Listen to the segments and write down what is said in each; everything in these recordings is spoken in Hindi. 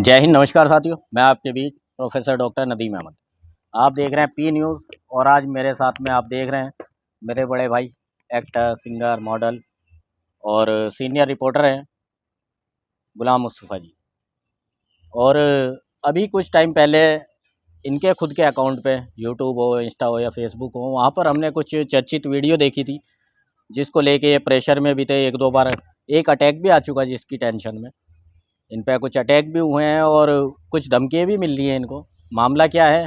जय हिंद। नमस्कार साथियों, मैं आपके बीच प्रोफेसर डॉक्टर नदीम अहमद। आप देख रहे हैं पी न्यूज़ और आज मेरे साथ में आप देख रहे हैं मेरे बड़े भाई, एक्टर, सिंगर, मॉडल और सीनियर रिपोर्टर हैं गुलाम मुस्तफ़ा जी। और अभी कुछ टाइम पहले इनके खुद के अकाउंट पे यूट्यूब हो, इंस्टा हो या फेसबुक हो, वहाँ पर हमने कुछ चर्चित वीडियो देखी थी जिसको लेके ये प्रेशर में भी थे। एक दो बार एक अटैक भी आ चुका जिसकी टेंशन में इन पे कुछ अटैक भी हुए हैं और कुछ धमकियाँ भी मिल रही हैं इनको। मामला क्या है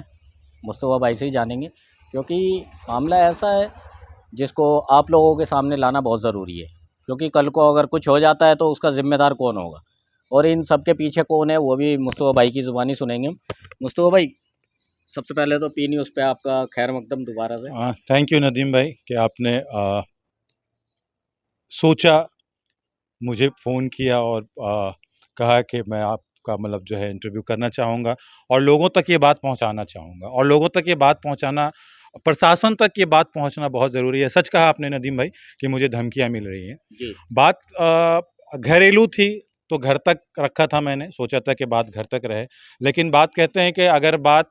मुस्तफ़ा भाई से ही जानेंगे, क्योंकि मामला ऐसा है जिसको आप लोगों के सामने लाना बहुत ज़रूरी है, क्योंकि कल को अगर कुछ हो जाता है तो उसका ज़िम्मेदार कौन होगा और इन सब के पीछे कौन है वो भी मुस्तफ़ा भाई की ज़ुबानी सुनेंगे। मुस्तफ़ा भाई, सबसे पहले तो पी न्यूज़ पे आपका खैर मकदम दोबारा से। थैंक यू नदीम भाई कि आपने सोचा, मुझे फ़ोन किया और कहा कि मैं आपका मतलब जो है इंटरव्यू करना चाहूँगा और लोगों तक ये बात पहुँचाना चाहूँगा। और लोगों तक ये बात पहुँचाना, प्रशासन तक ये बात पहुँचना बहुत ज़रूरी है। सच कहा आपने नदीम भाई कि मुझे धमकियाँ मिल रही हैं। जी बात घरेलू थी तो घर तक रखा था मैंने, सोचा था कि बात घर तक रहे। लेकिन बात कहते हैं कि अगर बात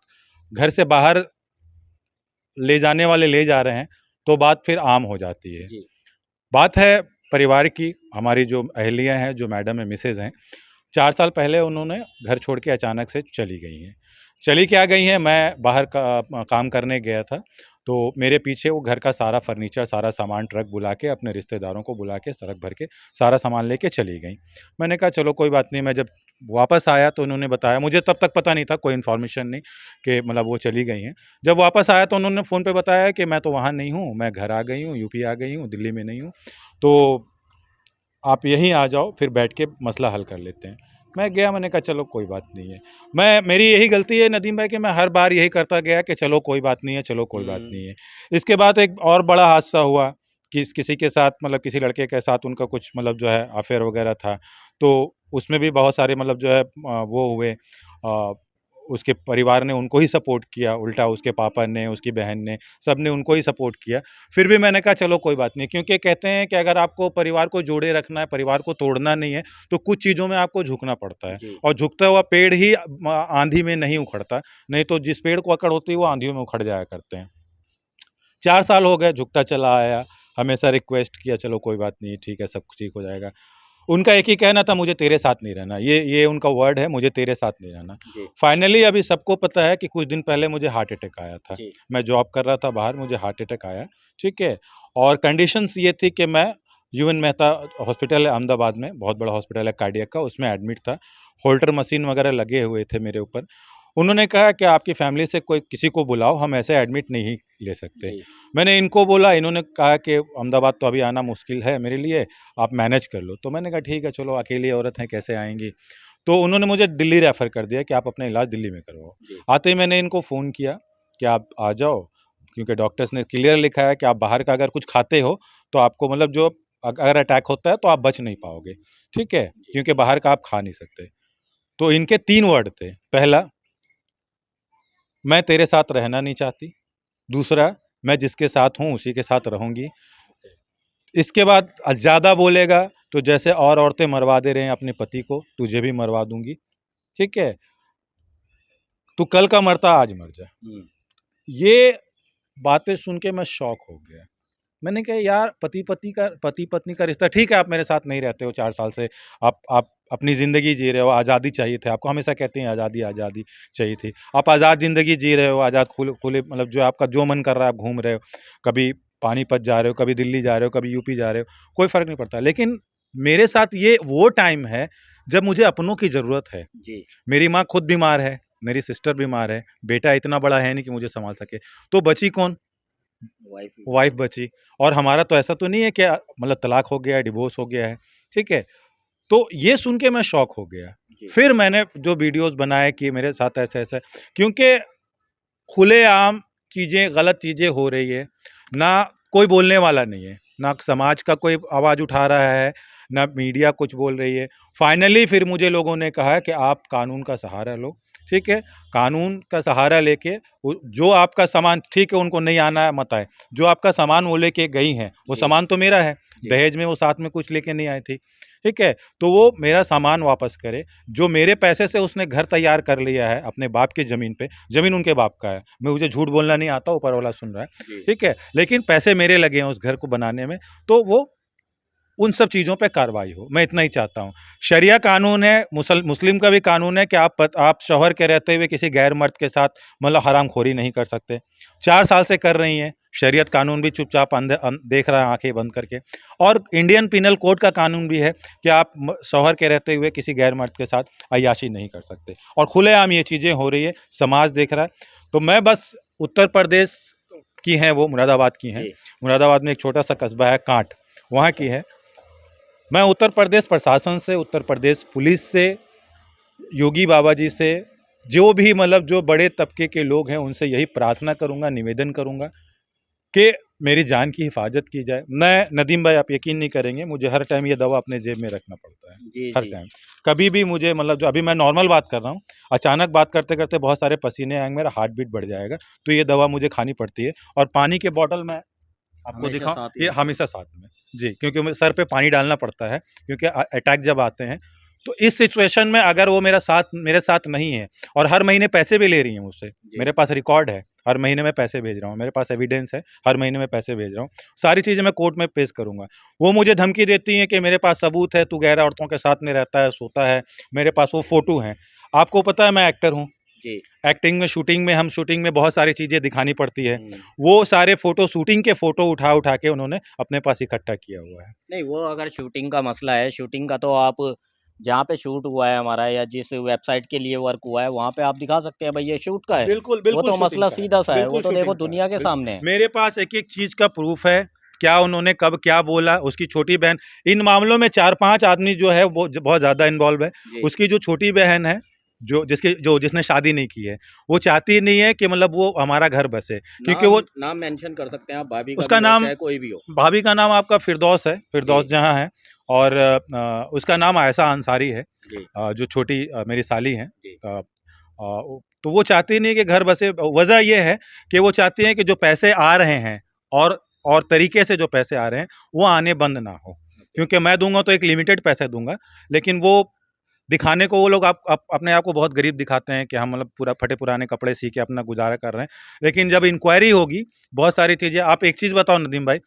घर से बाहर ले जाने वाले ले जा रहे हैं तो बात फिर आम हो जाती है। जी बात है परिवार की। हमारी जो अहलियाँ हैं, जो मैडम है, मिसेज़ हैं, 4 साल पहले उन्होंने घर छोड़ के अचानक से चली गई हैं। चली क्या गई हैं, मैं बाहर का काम करने गया था, तो मेरे पीछे वो घर का सारा फर्नीचर, सारा सामान ट्रक बुला के, अपने रिश्तेदारों को बुला के, ट्रक भर के सारा सामान लेके चली गईं। मैंने कहा चलो कोई बात नहीं। मैं जब वापस आया तो उन्होंने बताया, मुझे तब तक पता नहीं था, कोई इन्फॉर्मेशन नहीं कि मतलब वो चली गई हैं। जब वापस आया तो उन्होंने फ़ोन पे बताया कि मैं तो वहाँ नहीं हूँ, मैं घर आ गई हूँ, यूपी आ गई हूँ, दिल्ली में नहीं हूँ। तो आप यहीं आ जाओ, फिर बैठ के मसला हल कर लेते हैं। मैं गया, मैंने कहा चलो कोई बात नहीं है। मेरी यही गलती है नदीम भाई कि मैं हर बार यही करता गया कि चलो कोई बात नहीं है, चलो कोई बात नहीं है। इसके बाद एक और बड़ा हादसा हुआ कि किसी के साथ, मतलब किसी लड़के के साथ उनका कुछ मतलब जो है अफेयर वगैरह था, तो उसमें भी बहुत सारे मतलब जो है वो हुए। उसके परिवार ने उनको ही सपोर्ट किया, उल्टा उसके पापा ने, उसकी बहन ने, सब ने उनको ही सपोर्ट किया। फिर भी मैंने कहा चलो कोई बात नहीं, क्योंकि कहते हैं कि अगर आपको परिवार को जोड़े रखना है, परिवार को तोड़ना नहीं है, तो कुछ चीज़ों में आपको झुकना पड़ता है। जी और झुकता हुआ पेड़ ही आंधी में नहीं उखड़ता, नहीं तो जिस पेड़ को अकड़ होती है वो आंधियों में उखड़ जाया करते हैं। 4 साल हो गए, झुकता चला आया, हमेशा रिक्वेस्ट किया चलो कोई बात नहीं, ठीक है, सब कुछ ठीक हो जाएगा। उनका एक ही कहना था, मुझे तेरे साथ नहीं रहना। ये उनका वर्ड है, मुझे तेरे साथ नहीं रहना। जी फाइनली अभी सबको पता है कि कुछ दिन पहले मुझे हार्ट अटैक आया था। जी मैं जॉब कर रहा था बाहर, मुझे हार्ट अटैक आया, ठीक है? और कंडीशंस ये थी कि मैं यूएन मेहता हॉस्पिटल है अहमदाबाद में, बहुत बड़ा हॉस्पिटल है कार्डियक का, उसमें एडमिट था। होल्टर मशीन वगैरह लगे हुए थे मेरे ऊपर। उन्होंने कहा कि आपकी फैमिली से कोई किसी को बुलाओ, हम ऐसे एडमिट नहीं ले सकते। जी मैंने इनको बोला, इन्होंने कहा कि अहमदाबाद तो अभी आना मुश्किल है मेरे लिए, आप मैनेज कर लो। तो मैंने कहा ठीक है, चलो अकेली औरत हैं, कैसे आएँगी? तो उन्होंने मुझे दिल्ली रेफ़र कर दिया कि आप अपना इलाज दिल्ली में करवाओ। जी आते ही मैंने इनको फ़ोन किया कि आप आ जाओ, क्योंकि डॉक्टर्स ने क्लियर लिखा है कि आप बाहर का अगर कुछ खाते हो तो आपको मतलब जो अगर अटैक होता है तो आप बच नहीं पाओगे, ठीक है? जी क्योंकि बाहर का आप खा नहीं सकते। तो इनके 3 वर्ड थे, पहला, मैं तेरे साथ रहना नहीं चाहती। दूसरा, मैं जिसके साथ हूँ उसी के साथ रहूँगी। इसके बाद ज़्यादा बोलेगा तो जैसे और औरतें मरवा दे रहे हैं अपने पति को, तुझे भी मरवा दूँगी, ठीक है? तू कल का मरता आज मर जा। हम्म, ये बातें सुन के मैं शॉक हो गया। मैंने कहा यार, पति-पत्नी का रिश्ता, ठीक है, आप मेरे साथ नहीं रहते हो 4 साल से, आप अपनी ज़िंदगी जी रहे हो, आज़ादी चाहिए थी आपको, हमेशा कहते हैं आज़ादी, आज़ादी चाहिए थी। आप आज़ाद ज़िंदगी जी रहे हो, आज़ाद खुले मतलब जो आपका जो मन कर रहा है आप घूम रहे हो, कभी पानीपत जा रहे हो, कभी दिल्ली जा रहे हो, कभी यूपी जा रहे हो, कोई फ़र्क नहीं पड़ता। लेकिन मेरे साथ ये वो टाइम है जब मुझे अपनों की ज़रूरत है। जी मेरी माँ खुद बीमार है, मेरी सिस्टर बीमार है, बेटा इतना बड़ा है नहीं कि मुझे सँभाल सके, तो बची कौन? वाइफ वाइफ बची। और हमारा तो ऐसा तो नहीं है कि मतलब तलाक हो गया है, डिवोर्स हो गया है, ठीक है? तो ये सुन के मैं शॉक हो गया। जी फिर मैंने जो वीडियोज़ बनाए कि मेरे साथ ऐसा-ऐसा, क्योंकि खुलेआम चीज़ें, गलत चीज़ें हो रही है, ना कोई बोलने वाला नहीं है, ना समाज का कोई आवाज़ उठा रहा है, ना मीडिया कुछ बोल रही है। फाइनली फिर मुझे लोगों ने कहा कि आप कानून का सहारा लो, ठीक है? कानून का सहारा लेके वो जो आपका सामान, ठीक है, उनको नहीं आना है मत आए, जो आपका सामान वो लेके गई हैं, वो जी सामान तो मेरा है, जी दहेज में वो साथ में कुछ लेके नहीं आई थी। ठीक है, तो वो मेरा सामान वापस करे। जो मेरे पैसे से उसने घर तैयार कर लिया है अपने बाप की ज़मीन पे, ज़मीन उनके बाप का है, मुझे झूठ बोलना नहीं आता, ऊपर वाला सुन रहा है, जी। ठीक है, लेकिन पैसे मेरे लगे हैं उस घर को बनाने में, तो वो उन सब चीज़ों पे कार्रवाई हो, मैं इतना ही चाहता हूँ। शरिया कानून है, मुस्लिम का भी कानून है कि आप शौहर के रहते हुए किसी गैर मर्द के साथ मतलब हरामखोरी नहीं कर सकते। 4 साल से कर रही हैं, शरीयत कानून भी चुपचाप देख रहा है आँखें बंद करके। और इंडियन पीनल कोड का कानून भी है कि आप शौहर के रहते हुए किसी गैर मर्द के साथ अय्याशी नहीं कर सकते, और खुलेआम ये चीज़ें हो रही है, समाज देख रहा है। तो मैं बस उत्तर प्रदेश की हैं, वो मुरादाबाद की हैं, मुरादाबाद में एक छोटा सा कस्बा है कांट, वहाँ की है। मैं उत्तर प्रदेश प्रशासन से, उत्तर प्रदेश पुलिस से, योगी बाबा जी से, जो भी मतलब जो बड़े तबके के लोग हैं उनसे यही प्रार्थना करूंगा, निवेदन करूंगा कि मेरी जान की हिफाजत की जाए। मैं नदीम भाई, आप यकीन नहीं करेंगे, मुझे हर टाइम ये दवा अपने जेब में रखना पड़ता है, जी हर जी। टाइम। कभी भी मुझे मतलब जो अभी मैं नॉर्मल बात कर रहा हूँ, अचानक बात करते करते बहुत सारे पसीने आएंगे, मेरा हार्ट बीट बढ़ जाएगा, तो ये दवा मुझे खानी पड़ती है। और पानी के बॉटल मैं आपको हमेशा दिखाऊं, साथ ही ये रखते हैं। हमेशा साथ में, जी, क्योंकि मुझे सर पे पानी डालना पड़ता है, क्योंकि अटैक जब आते हैं तो इस सिचुएशन में अगर वो मेरे साथ नहीं है, और हर महीने पैसे भी ले रही हैं मुझसे, जी। मेरे पास रिकॉर्ड है, हर महीने मैं पैसे भेज रहा हूँ, मेरे पास एविडेंस है, हर महीने मैं पैसे भेज रहा हूँ, सारी चीज़ें मैं कोर्ट में पेश करूंगा। वो मुझे धमकी देती हैं कि मेरे पास सबूत है, तू गैर औरतों के साथ में रहता है, सोता है, मेरे पास वो फोटो हैं। आपको पता है मैं एक्टर हूँ, जी। एक्टिंग में, शूटिंग में बहुत सारी चीज़ें दिखानी पड़ती है। हुँ। वो सारे फ़ोटो, शूटिंग के फ़ोटो उठा के उन्होंने अपने पास इकट्ठा किया हुआ है। नहीं, वो अगर शूटिंग का मसला है, शूटिंग का तो आप जहाँ पे शूट हुआ है हमारा या जिस वेबसाइट के लिए वर्क हुआ है, वहाँ पे आप दिखा सकते हैं भई ये शूट का है। बिल्कुल, वो बिल्कुल तो शूटिंग मसला का है। सीधा-सा है, वो बिल्कुल तो देखो शूटिंग का है। दुनिया के सामने है। मेरे पास एक-एक चीज़ का प्रूफ़ है, क्या उन्होंने कब क्या बोला, उसकी छोटी बहन, इन मामलों में 4-5 आदमी जो है वो बहुत ज़्यादा इन्वॉल्व है। जी। उसकी जो छोटी बहन है, जिसने शादी नहीं की है, वो चाहती नहीं है कि मतलब वो हमारा घर बसे, क्योंकि नाम वो, नाम मेंशन कर सकते हैं आप, भाभी का उसका भी हो, नाम, चाहे कोई भी हो। भाभी का नाम आपका फ़िरदौस है, जी। फ़िरदौस जहाँ है, और उसका नाम आयशा अंसारी है, जी। जो छोटी मेरी साली हैं। जी। तो वो चाहती नहीं है कि घर बसे, वजह ये है कि वो चाहती हैं कि जो पैसे आ रहे हैं, और तरीके से जो पैसे आ रहे हैं, वो आने बंद ना हो, ओके। क्योंकि मैं दूंगा तो एक लिमिटेड पैसे दूंगा, लेकिन वो दिखाने को वो लोग अपने आप को बहुत गरीब दिखाते हैं कि हम मतलब पूरा फटे पुराने कपड़े सी के अपना गुजारा कर रहे हैं, लेकिन जब इंक्वायरी होगी, बहुत सारी चीज़ें, आप एक चीज़ बताओ नदीम भाई,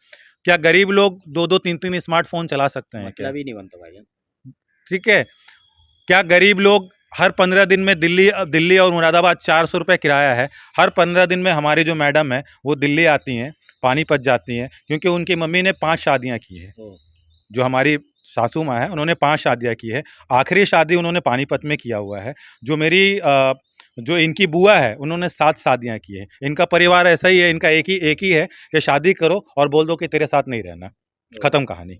क्या गरीब लोग 2-2 3-3 स्मार्टफ़ोन चला सकते हैं क्या? मतलब ही नहीं बनता भाईजान। ठीक है? क्या गरीब लोग हर 15 दिन में दिल्ली और मुरादाबाद 400 रुपये किराया है, हर 15 दिन में हमारी जो मैडम है, वो दिल्ली आती हैं, पानीपत जाती हैं, क्योंकि उनकी मम्मी ने 5 शादियाँ की हैं। ओह! जो हमारी सासू माँ हैं, उन्होंने 5 शादियाँ की है, आखिरी शादी उन्होंने पानीपत में किया हुआ है। जो इनकी बुआ है, उन्होंने 7 शादियाँ की हैं। इनका परिवार ऐसा ही है, इनका एक ही है कि शादी करो और बोल दो कि तेरे साथ नहीं रहना, ओह! खत्म कहानी।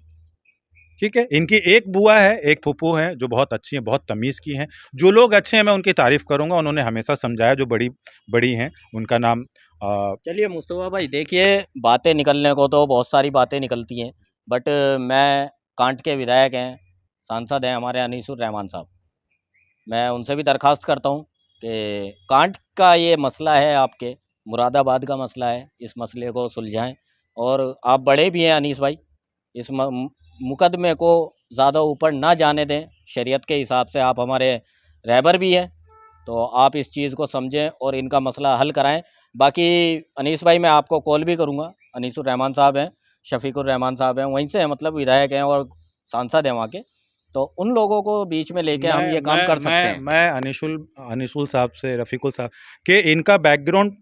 ठीक है? इनकी एक बुआ है, एक फूफू हैं, जो बहुत अच्छी हैं, बहुत तमीज़ की हैं। जो लोग अच्छे हैं, मैं उनकी तारीफ़ करूँगा, उन्होंने हमेशा समझाया, जो बड़ी बड़ी हैं, उनका नाम चलिए मुस्तफ़ा भाई, देखिए बातें निकलने को तो बहुत सारी बातें निकलती हैं, बट मैं कांट के विधायक हैं, सांसद हैं हमारे अनीसुर रहमान साहब। मैं उनसे भी दरख्वास्त करता हूँ कि कांट का ये मसला है, आपके मुरादाबाद का मसला है, इस मसले को सुलझाएँ। और आप बड़े भी हैं अनीस भाई, इस मुकदमे को ज़्यादा ऊपर ना जाने दें। शरीयत के हिसाब से आप हमारे रहबर भी हैं, तो आप इस चीज़ को समझें और इनका मसला हल कराएँ। बाकी अनीस भाई, मैं आपको कॉल भी करूँगा, अनीसुर रहमान साहब हैं, शफ़ीकुर रहमान साहब हैं, वहीं से हैं, मतलब विधायक हैं और सांसद हैं वहाँ के। तो उन लोगों को बीच में लेके हम मैं ये काम मैं कर सकते मैं हैं। मैं अनिसुल साहब से, रफ़ीकुल साहब के, इनका बैकग्राउंड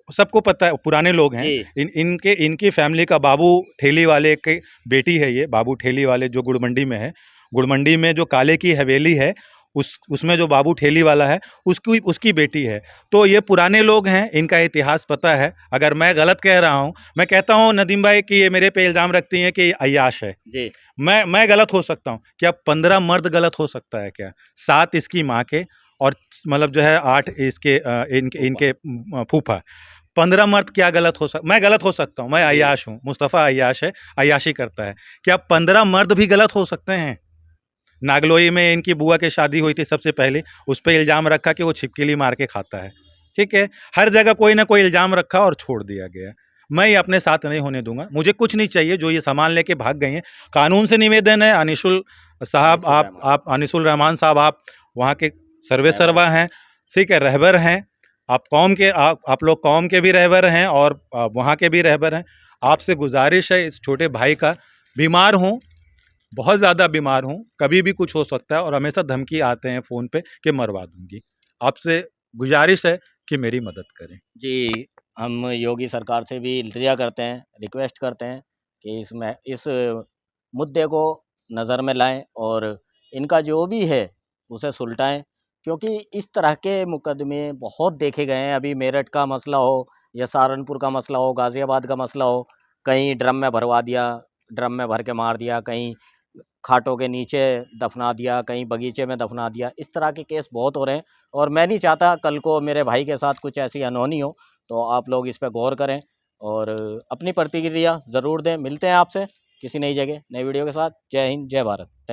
सबको पता है, पुराने लोग हैं। जी। इनकी फैमिली का, बाबू ठेली वाले की बेटी है ये, बाबू ठेली वाले जो गुड़मंडी में है। गुड़मंडी में जो काले की हवेली है, उसमें जो बाबू ठेली वाला है, उसकी उसकी बेटी है। तो ये पुराने लोग हैं, इनका इतिहास पता है। अगर मैं गलत कह रहा हूँ, मैं कहता हूँ नदीम भाई कि ये मेरे पे इल्ज़ाम रखती हैं कि ये अय्याश है। जी। मैं गलत हो सकता हूँ। क्या 15 मर्द गलत हो सकता है क्या? 7 इसकी माँ के, और मतलब जो है 8 इसके इनके फूफा। इनके फूफा। 15 मर्द क्या गलत मैं गलत हो सकता हूँ, मैं जी। अय्याश हूँ, मुस्तफ़ा अय्याश है, अय्याशी करता है। क्या 15 मर्द भी गलत हो सकते हैं? नागलोई में इनकी बुआ की शादी हुई थी सबसे पहले, उस पे इल्ज़ाम रखा कि वो छिपकली मार के खाता है, ठीक है? हर जगह कोई ना कोई इल्ज़ाम रखा और छोड़ दिया गया। मैं ये अपने साथ नहीं होने दूंगा। मुझे कुछ नहीं चाहिए, जो ये सामान लेके भाग गए हैं। कानून से निवेदन है, अनिसुल साहब, आप अनिसुल रहमान साहब, आप वहाँ के सर्वे सर्वा हैं, ठीक है, रहबर हैं, आप कौम के, आप लोग कौम के भी रहबर हैं और वहाँ के भी रहबर हैं। आपसे गुजारिश है, इस छोटे भाई का, बीमार हूँ, बहुत ज़्यादा बीमार हूँ, कभी भी कुछ हो सकता है और हमेशा धमकी आते हैं फ़ोन पे कि मरवा दूंगी। आपसे गुजारिश है कि मेरी मदद करें। जी, हम योगी सरकार से भी इल्तिजा करते हैं, रिक्वेस्ट करते हैं कि इस मुद्दे को नज़र में लाएं और इनका जो भी है उसे सुलटाएं, क्योंकि इस तरह के मुकदमे बहुत देखे गए हैं। अभी मेरठ का मसला हो या सहारनपुर का मसला हो, गाज़ियाबाद का मसला हो, कहीं ड्रम में भरवा दिया, ड्रम में भर के मार दिया, कहीं खाटों के नीचे दफना दिया, कहीं बगीचे में दफना दिया। इस तरह के केस बहुत हो रहे हैं और मैं नहीं चाहता कल को मेरे भाई के साथ कुछ ऐसी अनहोनी हो। तो आप लोग इस पे गौर करें और अपनी प्रतिक्रिया ज़रूर दें। मिलते हैं आपसे किसी नई जगह, नई वीडियो के साथ। जय हिंद, जय भारत। थैंक